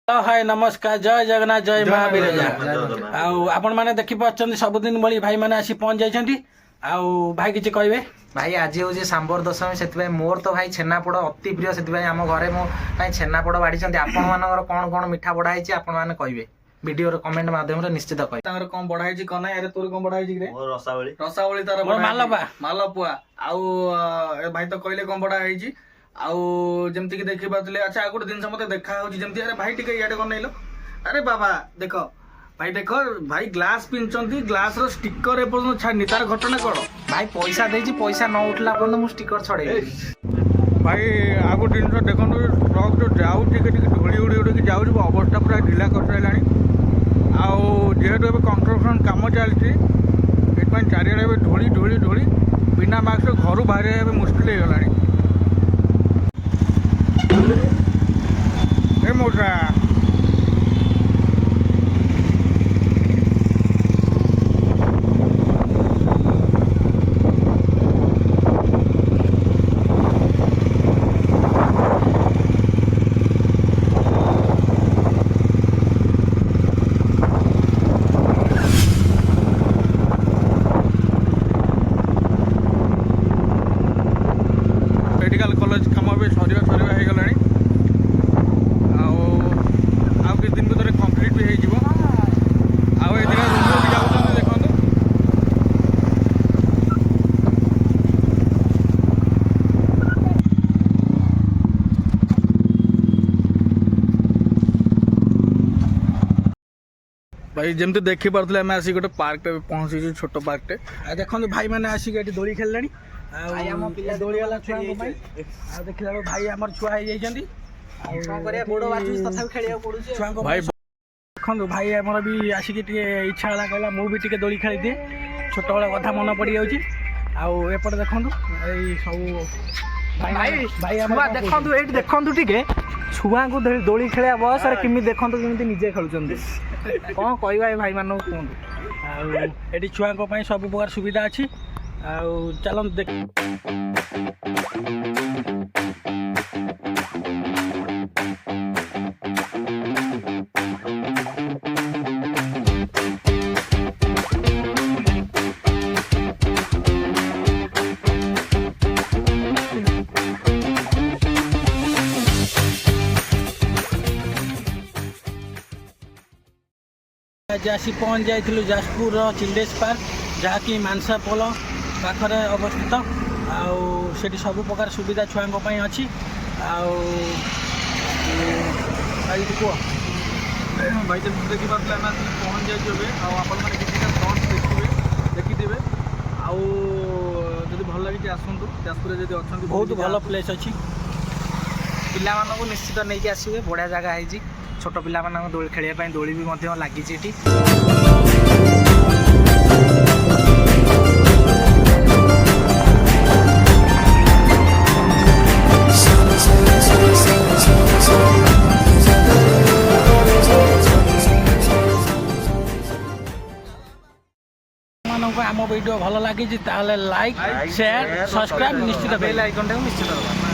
हाय नमस्कार जय जगन्नाथ जय महावीर आपण मैंने देखी पार्टी सबुदिन भाई भाई मैंने आसी पहुंच जाइछंती भाई किसी कहे भाई आज हूँ सांबर दशमी से मोर तो भाई छेनापोड़ अति प्रिय से आम घरे मो छेनापोड़ बाढ़ी आपण मान कौन कौन मिठा बढ़ाई आपण मैंने कहे वीडियो कमेंट माध्यम निश्चित कह कौन बढ़ाई कौन ना तोर कौन बढ़ाई रसावली रसावली तार मालपुआ आउ भाई तो कहले कौन बढ़ाई आमती कि देखी पारे अच्छा गोटे जिन मत देखा जमी अरे भाई टे इे कौन अरे बाबा देख भाई देख भाई ग्लास पिंधुंट ग्लास रो स्टिकर एपर्तन छाड़नी तार घटना कौन भाई पैसा देती पैसा न उठला पर्यटन मुझे स्टिकर छड़े भाई आ गो जिन देखो ट्रक जो जाऊँ ढोली उड़ी उड़ी जाऊँ अवस्था पूरा ढिला कर सारा जेहेतु कंस्ट्रक्शन कम चलती चारिड़े ढोली ढोली ढोली बिना मास्क घर बाहर मुस्किल हो गला मोटा मेडिकल कॉलेज कम भी सरिया सरिया हो गला दिन भर कम्प्लीट भी हो देखो भाई जमती देखी पारे आम आसिक गोटे पार्क पहुँची छोट पार्क देखो भाई मैंने आसिक ये दोली खेल दोली वाला छुआ देखा भाई आम छुआ हो भाई देखो भाई आमर भी आसिक इच्छा है कहला मुझे दोली खेली दिए छोट बड़ा कथा मन पड़ जापटे देखो सब भाई देखो ये देखु टे छुआ को दोली खेल बयस केमी देखो केमी निजे खेलुंट कौन कह भाई मान कहतु ये छुआ सब प्रकार सुविधा अच्छी चल देख आज आसी पहुँच जाइलु जाजपुर चिल्ड्रेन्स पार्क जहाँकि मानसा पोल पाखरे अवस्थित आठ सब प्रकार सुविधा छुआ अच्छी भाई कह भाई जब देखी पारे आम पहुँच जाइए आपने देखिए देखिथे आदि भल लगी आसतु जाजपुर जब अच्छा बहुत भल प्लेस अच्छी पिला निश्चित नहीं आसवे बढ़िया जगह है छोट पिला दोली खेलने दोली भी लगी आम वीडियो भल लगी लाइक शेयर सब्सक्राइब निश्चित बेल आइकन निश्चित